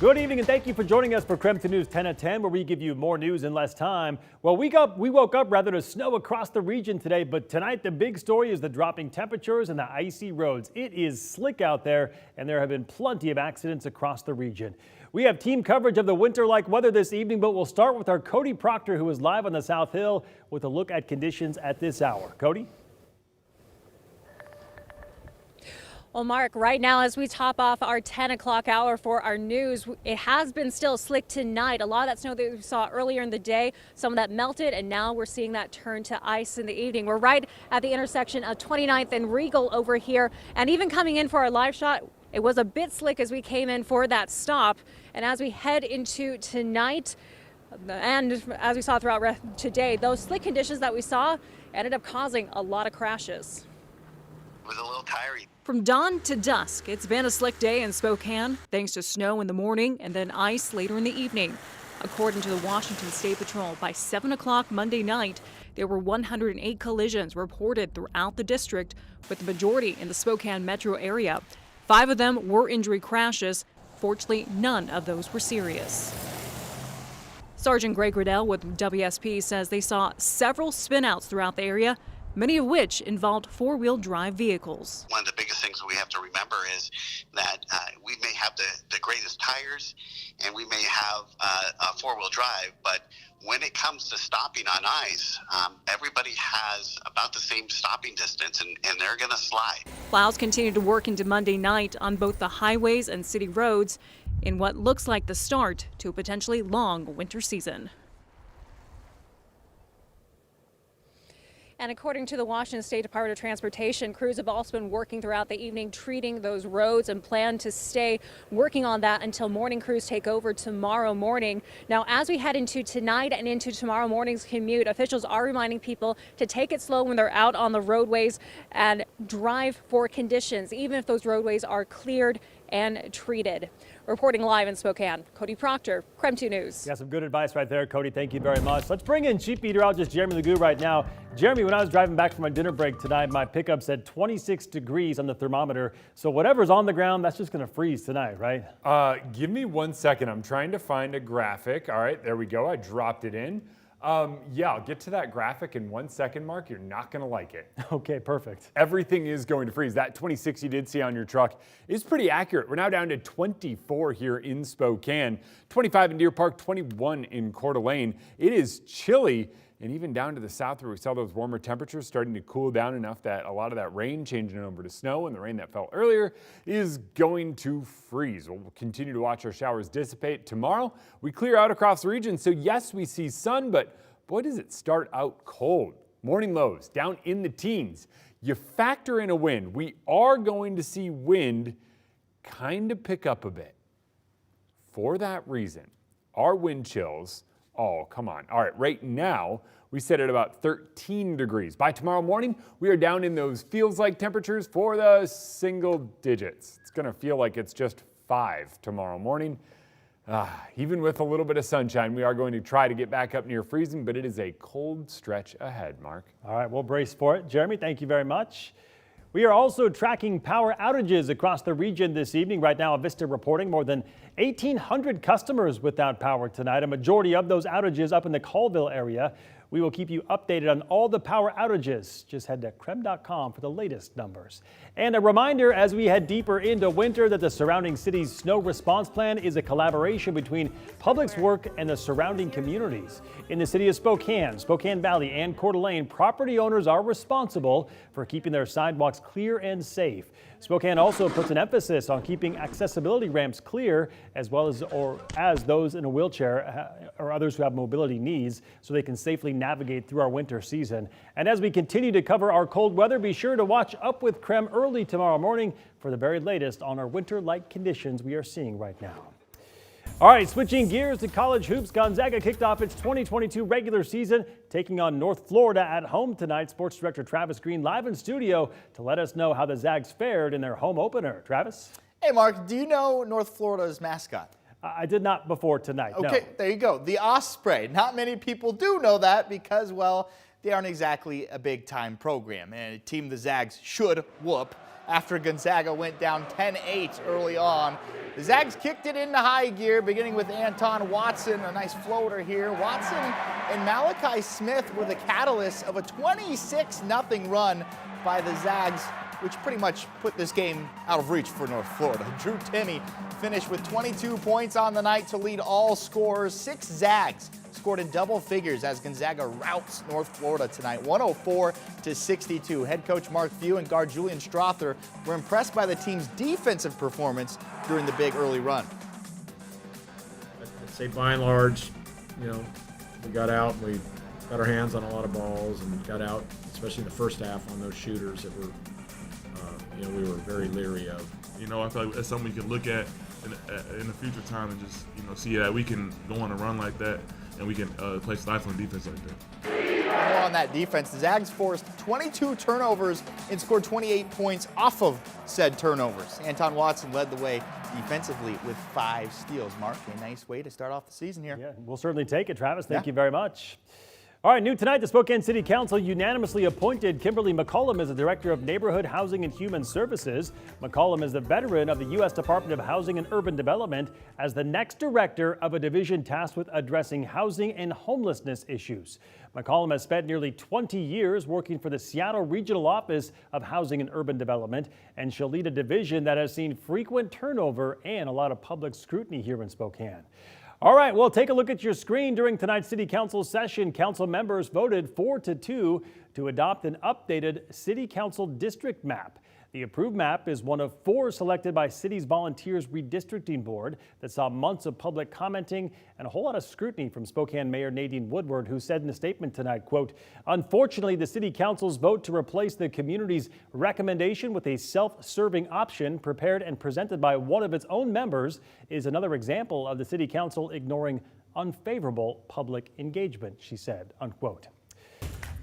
Good evening and thank you for joining us for KREM 2 News 10 at 10, where we give you more news in less time. Well, we woke up to snow across the region today, but tonight the big story is the dropping temperatures and the icy roads. It is slick out there and there have been plenty of accidents across the region. We have team coverage of the winter-like weather this evening, but we'll start with our Cody Proctor, who is live on the South Hill with a look at conditions at this hour. Cody? Well, Mark, right now as we top off our 10 o'clock hour for our news, it has been still slick tonight. A lot of that snow that we saw earlier in the day, some of that melted, and now we're seeing that turn to ice in the evening. We're right at the intersection of 29th and Regal over here, and even coming in for our live shot, it was a bit slick as we came in for that stop. And as we head into tonight, and as we saw throughout today, those slick conditions that we saw ended up causing a lot of crashes. It was a little tiring. From dawn to dusk, it's been a slick day in Spokane, thanks to snow in the morning and then ice later in the evening. According to the Washington State Patrol, by 7 o'clock Monday night, there were 108 collisions reported throughout the district, with the majority in the Spokane metro area. 5 of them were injury crashes. Fortunately, none of those were serious. Sergeant Greg Riddell with WSP says they saw several spinouts throughout the area, many of which involved four-wheel drive vehicles. One of the biggest things we have to remember is that we may have the greatest tires and we may have a four-wheel drive, but when it comes to stopping on ice, everybody has about the same stopping distance and they're going to slide. Plows continue to work into Monday night on both the highways and city roads in what looks like the start to a potentially long winter season. And according to the Washington State Department of Transportation, crews have also been working throughout the evening, treating those roads, and plan to stay working on that until morning crews take over tomorrow morning. Now, as we head into tonight and into tomorrow morning's commute, officials are reminding people to take it slow when they're out on the roadways and drive for conditions, even if those roadways are cleared and treated. Reporting live in Spokane, Cody Proctor, KREM 2 News. Yeah, some good advice right there, Cody. Thank you very much. Let's bring in Chief Meteorologist Jeremy Legoo right now. Jeremy, when I was driving back from my dinner break tonight, my pickup said 26 degrees on the thermometer. So whatever's on the ground, that's just going to freeze tonight, right? Give me 1 second. I'm trying to find a graphic. All right, there we go. I dropped it in. Yeah, I'll get to that graphic in 1 second, Mark. You're not going to like it. Okay, perfect. Everything is going to freeze. That 26 you did see on your truck is pretty accurate. We're now down to 24 here in Spokane, 25 in Deer Park, 21 in Coeur d'Alene. It is chilly, and even down to the south where we saw those warmer temperatures starting to cool down enough that a lot of that rain changing over to snow, and the rain that fell earlier is going to freeze. We'll continue to watch our showers dissipate. Tomorrow, we clear out across the region, so yes, we see sun, but boy, does it start out cold. Morning lows down in the teens. You factor in a wind. We are going to see wind kind of pick up a bit. For that reason, our wind chills, oh, come on. All right, right now, we sit at about 13 degrees. By tomorrow morning, we are down in those feels-like temperatures for the single digits. It's going to feel like it's just 5 tomorrow morning. Even with a little bit of sunshine, we are going to try to get back up near freezing, but it is a cold stretch ahead, Mark. All right, we'll brace for it. Jeremy, thank you very much. We are also tracking power outages across the region this evening. Right now, Avista reporting more than 1,800 customers without power tonight. A majority of those outages up in the Colville area. We will keep you updated on all the power outages. Just head to KREM.com for the latest numbers. And a reminder as we head deeper into winter that the surrounding city's snow response plan is a collaboration between Public Works and the surrounding communities. In the city of Spokane, Spokane Valley, and Coeur d'Alene, property owners are responsible for keeping their sidewalks clear and safe. Spokane also puts an emphasis on keeping accessibility ramps clear, as well as those in a wheelchair or others who have mobility needs, so they can safely navigate through our winter season. And as we continue to cover our cold weather, be sure to watch Up with KREM early tomorrow morning for the very latest on our winter-like conditions we are seeing right now. All right, switching gears to college hoops, Gonzaga kicked off its 2022 regular season, taking on North Florida at home tonight. Sports Director Travis Green live in studio to let us know how the Zags fared in their home opener. Travis? Hey, Mark, do you know North Florida's mascot? I did not before tonight, Okay, no. There you go. The Osprey. Not many people do know that because, well, they aren't exactly a big-time program, and a team the Zags should whoop. After Gonzaga went down 10-8 early on, the Zags kicked it into high gear, beginning with Anton Watson, a nice floater here. Watson and Malachi Smith were the catalyst of a 26-0 run by the Zags, which pretty much put this game out of reach for North Florida. Drew Timme finished with 22 points on the night to lead all scorers. 6 Zags scored in double figures as Gonzaga routs North Florida tonight, 104-62. Head coach Mark Few and guard Julian Strother were impressed by the team's defensive performance during the big early run. I'd say by and large, we got out, we got our hands on a lot of balls and got out, especially in the first half, on those shooters that were, we were very leery of. I feel like that's something we can look at in the future time and just, see that we can go on a run like that and we can play stifling defense like that. More on that defense, the Zags forced 22 turnovers and scored 28 points off of said turnovers. Anton Watson led the way defensively with 5 steals. Mark, a nice way to start off the season here. Yeah, we'll certainly take it, Travis. Thank you very much. All right, new tonight, the Spokane City Council unanimously appointed Kimberly McCollum as the Director of Neighborhood Housing and Human Services. McCollum is a veteran of the U.S. Department of Housing and Urban Development as the next director of a division tasked with addressing housing and homelessness issues. McCollum has spent nearly 20 years working for the Seattle Regional Office of Housing and Urban Development, and she'll lead a division that has seen frequent turnover and a lot of public scrutiny here in Spokane. All right, well, take a look at your screen. During tonight's City Council session, council members voted 4-2 to adopt an updated City Council district map. The approved map is one of 4 selected by City's Volunteers Redistricting Board that saw months of public commenting and a whole lot of scrutiny from Spokane Mayor Nadine Woodward, who said in a statement tonight, quote, "Unfortunately, the City Council's vote to replace the community's recommendation with a self-serving option prepared and presented by one of its own members is another example of the City Council ignoring unfavorable public engagement," she said, unquote.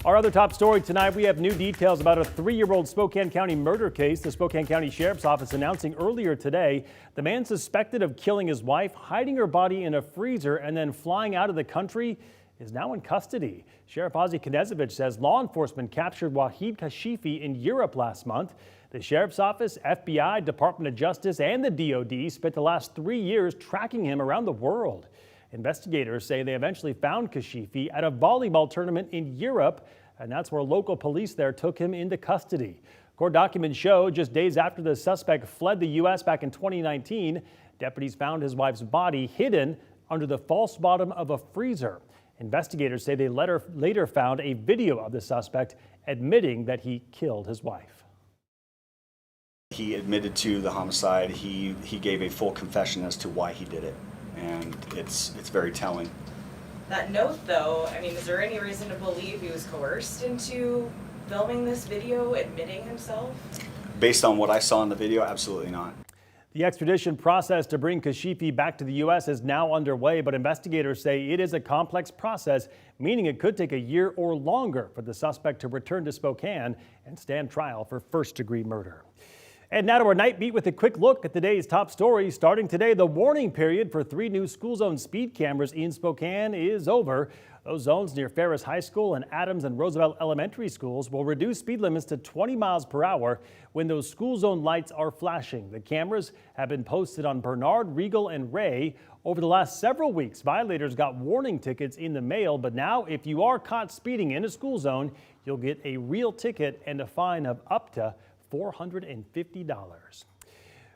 Our other top story tonight, we have new details about a 3-year-old Spokane County murder case. The Spokane County Sheriff's Office announcing earlier today the man suspected of killing his wife, hiding her body in a freezer, and then flying out of the country is now in custody. Sheriff Ozzie Knezevich says law enforcement captured Wahid Kashifi in Europe last month. The Sheriff's Office, FBI, Department of Justice, and the DOD spent the last 3 years tracking him around the world. Investigators say they eventually found Kashifi at a volleyball tournament in Europe, and that's where local police there took him into custody. Court documents show just days after the suspect fled the U.S. back in 2019, deputies found his wife's body hidden under the false bottom of a freezer. Investigators say they later found a video of the suspect admitting that he killed his wife. He admitted to the homicide. He gave a full confession as to why he did it. And it's very telling. That note, though, is there any reason to believe he was coerced into filming this video, admitting himself? Based on what I saw in the video, absolutely not. The extradition process to bring Kashifi back to the U.S. is now underway, but investigators say it is a complex process, meaning it could take a year or longer for the suspect to return to Spokane and stand trial for first-degree murder. And now to our night beat with a quick look at today's top stories. Starting today, the warning period for 3 new school zone speed cameras in Spokane is over. Those zones near Ferris High School and Adams and Roosevelt Elementary Schools will reduce speed limits to 20 miles per hour when those school zone lights are flashing. The cameras have been posted on Bernard, Regal, and Ray. Over the last several weeks, violators got warning tickets in the mail, but now if you are caught speeding in a school zone, you'll get a real ticket and a fine of up to $450.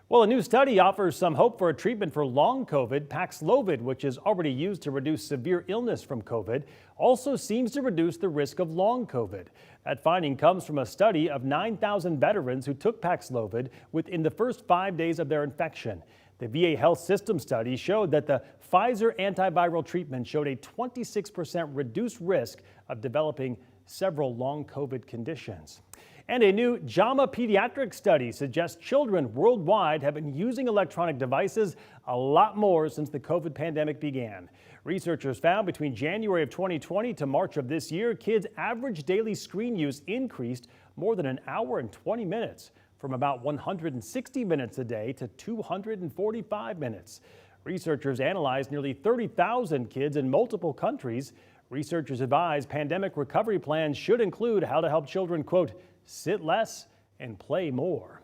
Well, a new study offers some hope for a treatment for long COVID. Paxlovid, which is already used to reduce severe illness from COVID, also seems to reduce the risk of long COVID. That finding comes from a study of 9,000 veterans who took Paxlovid within the first 5 days of their infection. The VA Health System study showed that the Pfizer antiviral treatment showed a 26% reduced risk of developing several long COVID conditions. And a new JAMA pediatric study suggests children worldwide have been using electronic devices a lot more since the COVID pandemic began. Researchers found between January of 2020 to March of this year, kids' average daily screen use increased more than an hour and 20 minutes, from about 160 minutes a day to 245 minutes. Researchers analyzed nearly 30,000 kids in multiple countries. Researchers advise pandemic recovery plans should include how to help children, quote, sit less and play more.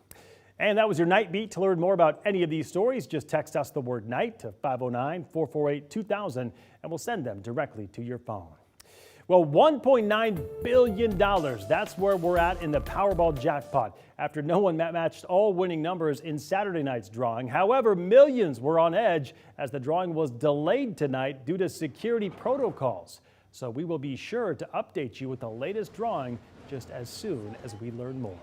And that was your Night Beat. To learn more about any of these stories, just text us the word night to 509-448-2000 and we'll send them directly to your phone. Well, $1.9 billion, that's where we're at in the Powerball jackpot after no one matched all winning numbers in Saturday night's drawing. However, millions were on edge as the drawing was delayed tonight due to security protocols. So we will be sure to update you with the latest drawing just as soon as we learn more.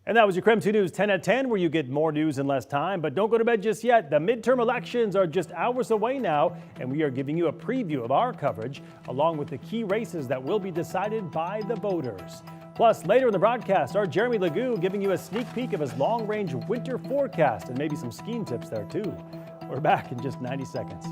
And that was your KREM 2 News 10 at 10, where you get more news in less time. But don't go to bed just yet. The midterm elections are just hours away now, and we are giving you a preview of our coverage, along with the key races that will be decided by the voters. Plus, later in the broadcast, our Jeremy Legoo giving you a sneak peek of his long-range winter forecast and maybe some skiing tips there, too. We're back in just 90 seconds.